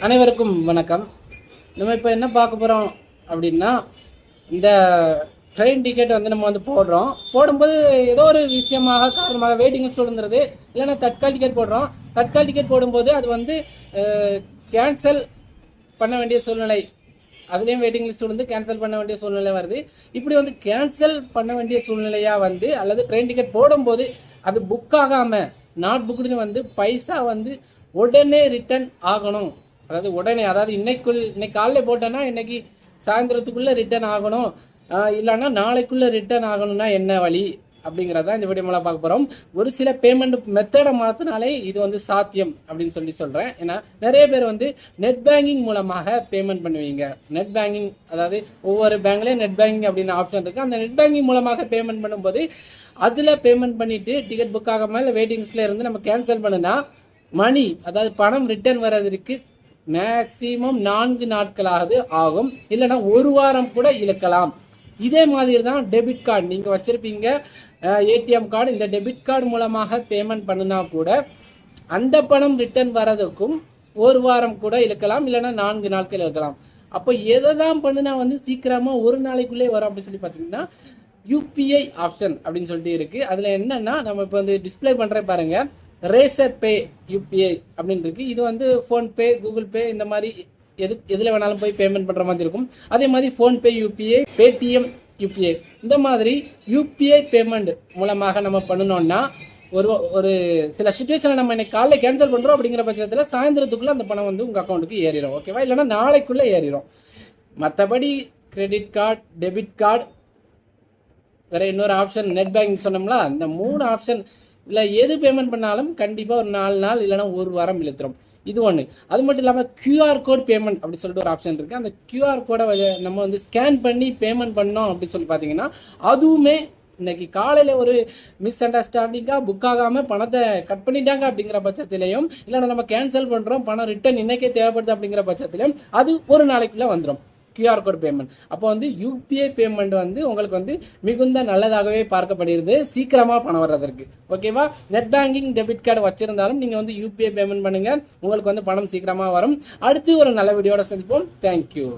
அனைவருக்கும் வணக்கம். நம்ம இப்போ என்ன பார்க்க போகிறோம் அப்படின்னா, இந்த ட்ரெயின் டிக்கெட் வந்து நம்ம வந்து போடும்போது ஏதோ ஒரு விஷயமாக காரணமாக வெயிட்டிங் லிஸ்ட் இருந்துருது, இல்லைன்னா தட்கால் டிக்கெட் போடுறோம். தட்கால் டிக்கெட் போடும்போது அது வந்து கேன்சல் பண்ண வேண்டிய சூழ்நிலை, அதுலேயும் வெயிட்டிங் லிஸ்ட் வந்து கேன்சல் பண்ண வேண்டிய சூழ்நிலை வருது. இப்படி வந்து கேன்சல் பண்ண வேண்டிய சூழ்நிலையாக வந்து, அல்லது ட்ரெயின் டிக்கெட் போடும்போது அது புக் ஆகாமல் நாட் புக்குன்னு வந்து பைசா வந்து உடனே ரிட்டர்ன் ஆகணும். அதாவது உடனே, அதாவது இன்னைக்கு காலையில் போட்டோன்னா இன்னைக்கு சாயந்தரத்துக்குள்ளே ரிட்டர்ன் ஆகணும், இல்லைன்னா நாளைக்குள்ளே ரிட்டர்ன் ஆகணும்னா என்ன வழி அப்படிங்கிறத இந்த வீடியோ மூலம் பார்க்க போகிறோம். ஒரு சில பேமெண்ட் மெத்தடை மாற்றினாலே இது வந்து சாத்தியம் அப்படின்னு சொல்கிறேன். ஏன்னா நிறைய பேர் வந்து நெட் பேங்கிங் மூலமாக பேமெண்ட் பண்ணுவீங்க. நெட் பேங்கிங், அதாவது ஒவ்வொரு பேங்க்லேயும் நெட் பேங்கிங் அப்படின்னு ஆப்ஷன் இருக்குது. அந்த நெட் பேங்கிங் மூலமாக பேமெண்ட் பண்ணும்போது அதில் பேமெண்ட் பண்ணிவிட்டு டிக்கெட் புக் ஆகாமல் இல்லை வெயிட்டிங்ஸில் இருந்து நம்ம கேன்சல் பண்ணுனா மணி, அதாவது பணம் ரிட்டர்ன் வர்றதுக்கு மேக்சிமம் 4 நாட்களாவது ஆகும், இல்லைன்னா ஒரு வாரம் கூட இழுக்கலாம். இதே மாதிரி தான் டெபிட் கார்டு நீங்கள் வச்சுருப்பீங்க, ஏடிஎம் கார்டு. இந்த டெபிட் கார்டு மூலமாக பேமெண்ட் பண்ணினா கூட அந்த பணம் ரிட்டர்ன் வர்றதுக்கும் ஒரு வாரம் கூட இழுக்கலாம், இல்லைன்னா 4 நாட்கள் இழுக்கலாம். அப்போ எதை தான் பண்ணுனா வந்து சீக்கிரமாக ஒரு நாளைக்குள்ளே வரும் அப்படின்னு சொல்லி பார்த்தீங்கன்னா, யூபிஐ ஆப்ஷன் அப்படின்னு சொல்லிட்டு இருக்குது. அதில் என்னென்னா, நம்ம இப்போ வந்து டிஸ்பிளே பண்ணுற பாருங்கள், ரேசர் பே யூபிஐ அப்படின்னு இருக்கு. இது வந்து ஃபோன்பே, கூகுள் பே, இந்த மாதிரி எதில் வேணாலும் போய் பேமெண்ட் பண்ணுற மாதிரி இருக்கும். அதே மாதிரி ஃபோன்பே யூபிஐ, பேடிஎம் யூபிஐ, இந்த மாதிரி யூபிஐ பேமெண்ட் மூலமாக நம்ம பண்ணணும்னா ஒரு சில சுச்சுவேஷனில் நம்ம இன்னைக்கு காலையில் கேன்சல் பண்ணுறோம் அப்படிங்கிற பட்சத்தில் சாயந்தரத்துக்குள்ளே அந்த பணம் வந்து உங்கள் அக்கௌண்ட்டுக்கு ஏறிடும், ஓகேவா? இல்லைன்னா நாளைக்குள்ளே ஏறிடும். மற்றபடி கிரெடிட் கார்டு, டெபிட் கார்டு, வேறு இன்னொரு ஆப்ஷன் நெட் பேங்கிங் சொன்னோம்ல, அந்த 3 ஆப்ஷன் இல்லை எது பேமெண்ட் பண்ணாலும் கண்டிப்பாக ஒரு 4 நாள் இல்லைனா ஒரு வாரம் இழுத்துரும். இது ஒன்று. அது மட்டும் இல்லாமல் கியூஆர் கோட் பேமெண்ட் அப்படி சொல்லிட்டு ஒரு ஆப்ஷன் இருக்குது. அந்த கியூஆர் கோடை நம்ம வந்து ஸ்கேன் பண்ணி பேமெண்ட் பண்ணோம் அப்படின்னு சொல்லி பார்த்தீங்கன்னா, அதுவுமே இன்னைக்கு காலையில் ஒரு மிஸ் அண்டர்ஸ்டாண்டிங்காக புக் ஆகாமல் பணத்தை கட் பண்ணிட்டாங்க அப்படிங்கிற பட்சத்திலையும், இல்லைன்னா நம்ம கேன்சல் பண்ணுறோம், பணம் ரிட்டர்ன் இன்னைக்கே தேவைப்படுது அப்படிங்கிற பட்சத்திலையும் அது ஒரு நாளைக்குள்ளே வந்துடும் கியூஆர் கோட் பேமெண்ட். அப்போ வந்து யூபிஐ பேமெண்ட் வந்து உங்களுக்கு வந்து மிகுந்த நல்லதாகவே பார்க்கப்படுகிறது, சீக்கிரமாக பணம் வர்றதற்கு, ஓகேவா? நெட் பேங்கிங், டெபிட் கார்டு வச்சிருந்தாலும் நீங்கள் வந்து யூபிஐ பேமெண்ட் பண்ணுங்கள், உங்களுக்கு வந்து பணம் சீக்கிரமாக வரும். அடுத்து ஒரு நல்ல வீடியோட சந்திப்போம். தேங்க்யூ.